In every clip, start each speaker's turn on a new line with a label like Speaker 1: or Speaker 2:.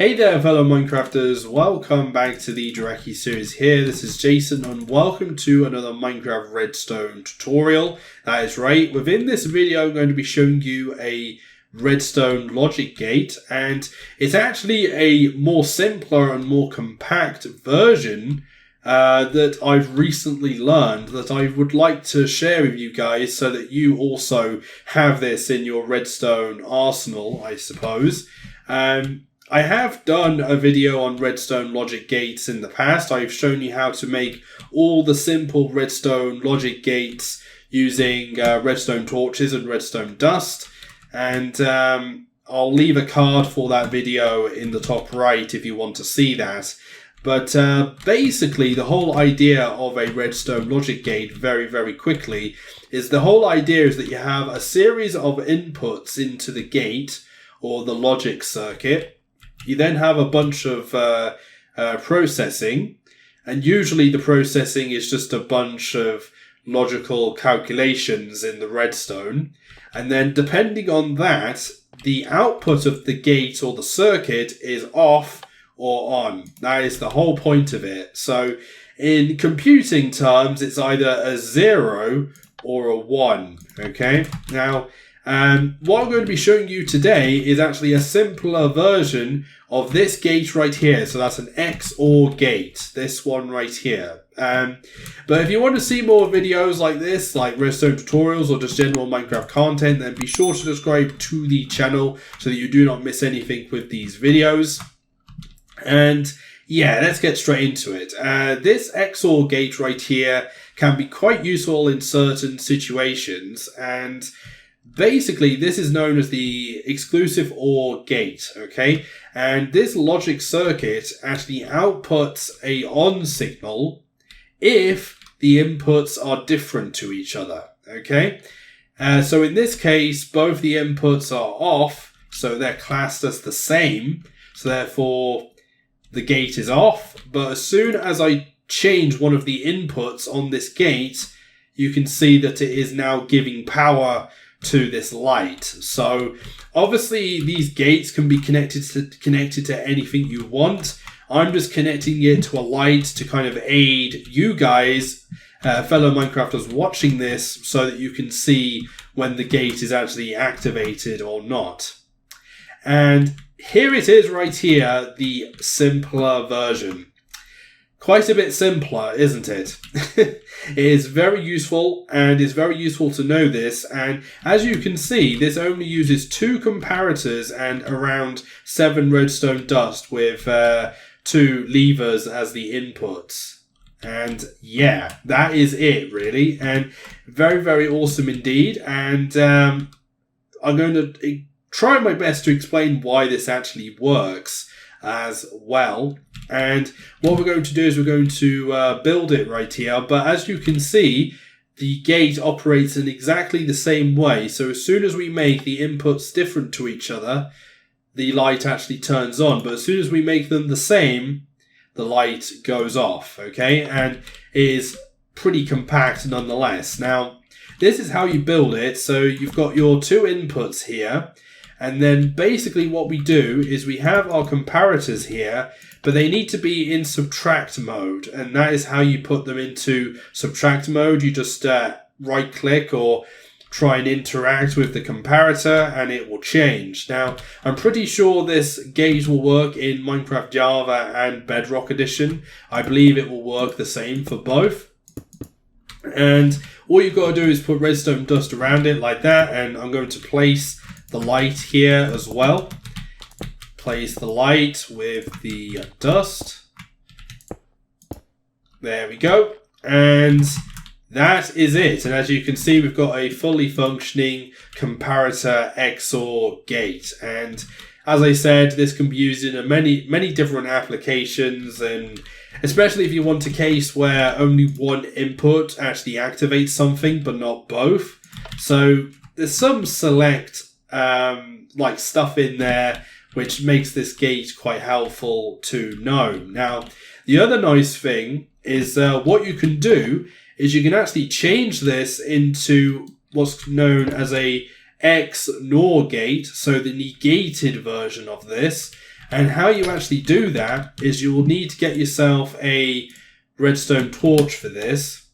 Speaker 1: Hey there fellow Minecrafters, welcome back to the Directly series here. This is Jason and welcome to another Minecraft Redstone tutorial. That is right, within this video I'm going to be showing you a Redstone logic gate, and it's actually a more simpler and more compact version that I've recently learned that I would like to share with you guys so that you also have this in your Redstone arsenal, I suppose. I have done a video on redstone logic gates in the past. I've shown you how to make all the simple redstone logic gates using redstone torches and redstone dust. And I'll leave a card for that video in the top right if you want to see that. But basically the whole idea of a redstone logic gate very quickly is the whole idea is that you have a series of inputs into the gate or the logic circuit. You then have a bunch of processing, and usually the processing is just a bunch of logical calculations in the redstone. And then depending on that, the output of the gate or the circuit is off or on. That is the whole point of it. So in computing terms, it's either a 0 or a 1. Okay? Now, what I'm going to be showing you today is actually a simpler version of this gate right here. So that's an XOR gate, this one right here. But if you want to see more videos like this, like redstone tutorials or just general Minecraft content, then be sure to subscribe to the channel so that you do not miss anything with these videos. And yeah, let's get straight into it. This XOR gate right here can be quite useful in certain situations, and basically, this is known as the exclusive OR gate, okay? And this logic circuit actually outputs a ON signal if the inputs are different to each other, okay? So in this case, both the inputs are off, so they're classed as the same, so therefore the gate is off. But as soon as I change one of the inputs on this gate, you can see that it is now giving power to this light. So obviously these gates can be connected to anything you want. I'm just connecting it to a light to kind of aid you guys, fellow Minecrafters watching this, so that you can see when the gate is actually activated or not. And here it is right here, the simpler version. Quite a bit simpler, isn't it? It is very useful, and it's very useful to know this. And as you can see, this only uses 2 comparators and around 7 redstone dust with 2 levers as the inputs. And yeah, that is it really. And very awesome indeed. And I'm going to try my best to explain why this actually works as well. And what we're going to do is we're going to build it right here. But as you can see, the gate operates in exactly the same way. So as soon as we make the inputs different to each other, the light actually turns on. But as soon as we make them the same, the light goes off. Okay, and it is pretty compact nonetheless. Now, this is how you build it. So you've got your 2 inputs here. And then basically what we do is we have our comparators here, but they need to be in subtract mode. And that is how you put them into subtract mode. You just right click or try and interact with the comparator and it will change. Now, I'm pretty sure this gate will work in Minecraft Java and Bedrock Edition. I believe it will work the same for both. And all you've got to do is put redstone dust around it like that. And I'm going to place the light here as well. Place the light with the dust. There we go. And that is it. And as you can see, we've got a fully functioning comparator XOR gate. And as I said, this can be used in many different applications, and especially if you want a case where only one input actually activates something but not both. So there's some select like stuff in there which makes this gate quite helpful to know. Now, the other nice thing is what you can do is you can actually change this into what's known as a XNOR gate, so the negated version of this. And how you actually do that is you will need to get yourself a redstone torch for this.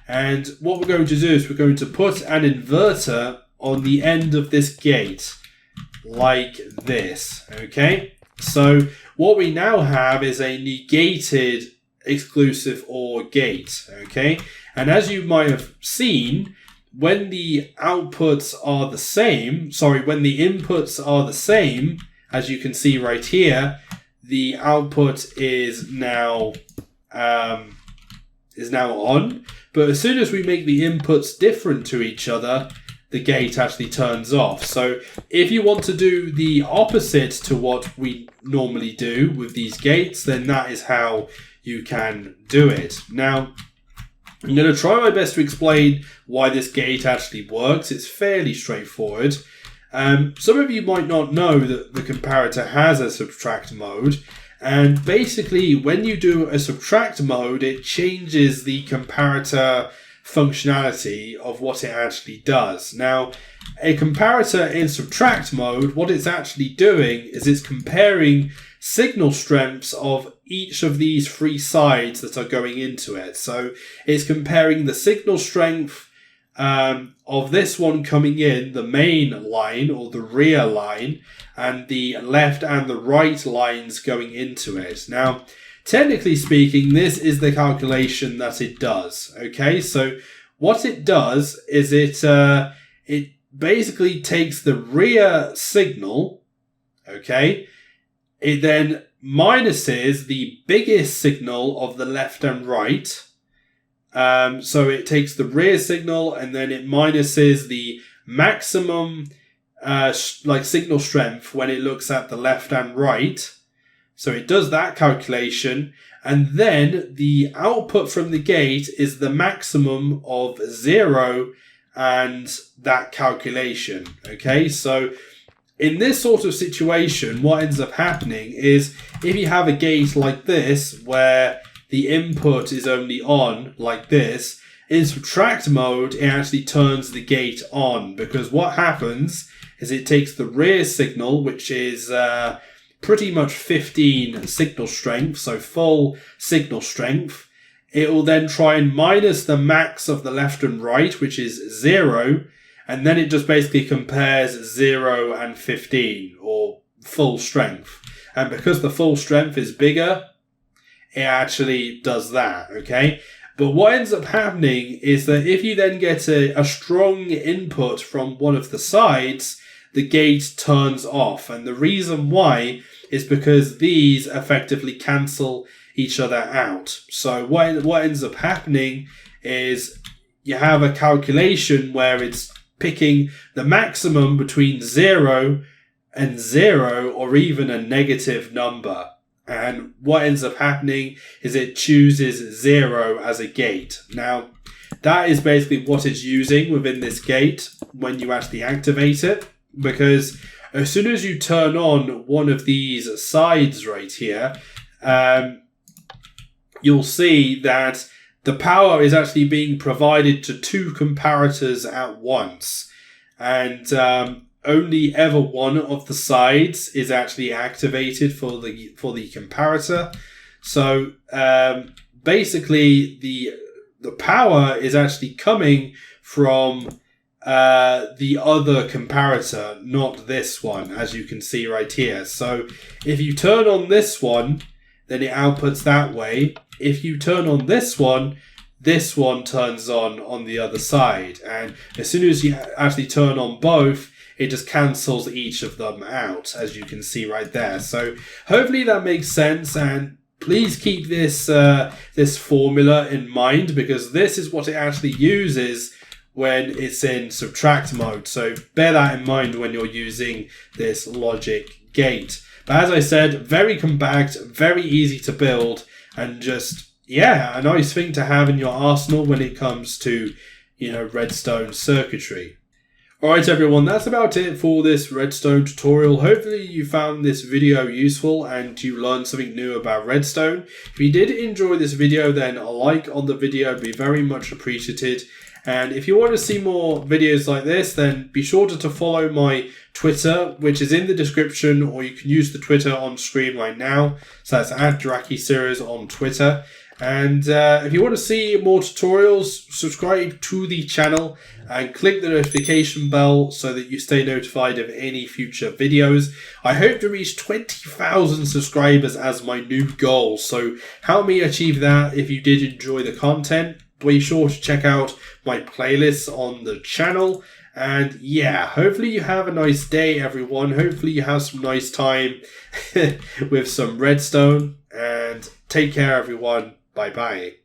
Speaker 1: And what we're going to do is we're going to put an inverter on the end of this gate like this. Okay, so what we now have is a negated exclusive OR gate. Okay, and as you might have seen, when the outputs are the same, when the inputs are the same, as you can see right here, the output is now on. But as soon as we make the inputs different to each other, the gate actually turns off. So if you want to do the opposite to what we normally do with these gates, then that is how you can do it. Now, I'm going to try my best to explain why this gate actually works. It's fairly straightforward. Some of you might not know that the comparator has a subtract mode. And basically, when you do a subtract mode, it changes the comparator functionality of what it actually does. Now, a comparator in subtract mode, what it's actually doing is it's comparing signal strengths of each of these three sides that are going into it. So it's comparing the signal strength of this one coming in, the main line or the rear line, and the left and the right lines going into it. Now, technically speaking, this is the calculation that it does. Okay, so what it does is it basically takes the rear signal, okay, it then minuses the biggest signal of the left and right. So it takes the rear signal and then it minuses the maximum signal strength when it looks at the left and right. So it does that calculation, and then the output from the gate is the maximum of 0 and that calculation. Okay, so in this sort of situation, what ends up happening is if you have a gate like this where the input is only on like this, in subtract mode, it actually turns the gate on, because what happens is it takes the rear signal, which is pretty much 15 signal strength, so full signal strength. It will then try and minus the max of the left and right, which is 0, and then it just basically compares 0 and 15, or full strength. And because the full strength is bigger, it actually does that, okay? But what ends up happening is that if you then get a strong input from one of the sides, the gate turns off. And the reason why is because these effectively cancel each other out. So what ends up happening is you have a calculation where it's picking the maximum between 0 and 0, or even a negative number. And what ends up happening is it chooses 0 as a gate. Now, that is basically what it's using within this gate when you actually activate it, because as soon as you turn on one of these sides right here, you'll see that the power is actually being provided to two comparators at once. And only ever one of the sides is actually activated for the comparator. So basically the power is actually coming from the other comparator, not this one, as you can see right here. So if you turn on this one, then it outputs that way. If you turn on this one turns on the other side. And as soon as you actually turn on both, it just cancels each of them out, as you can see right there. So hopefully that makes sense, and please keep this this formula in mind, because this is what it actually uses when it's in subtract mode. So bear that in mind when you're using this logic gate. But as I said, very compact, very easy to build, and just, yeah, a nice thing to have in your arsenal when it comes to, redstone circuitry. Alright everyone, that's about it for this redstone tutorial. Hopefully you found this video useful and you learned something new about redstone. If you did enjoy this video, then a like on the video would be very much appreciated. And if you want to see more videos like this, then be sure to follow my Twitter, which is in the description, or you can use the Twitter on screen right now. So that's at Draki Series on Twitter. And if you want to see more tutorials, subscribe to the channel and click the notification bell so that you stay notified of any future videos. I hope to reach 20,000 subscribers as my new goal. So help me achieve that. If you did enjoy the content, be sure to check out my playlists on the channel. And yeah, hopefully you have a nice day, everyone. Hopefully you have some nice time with some redstone. And take care, everyone. Bye-bye.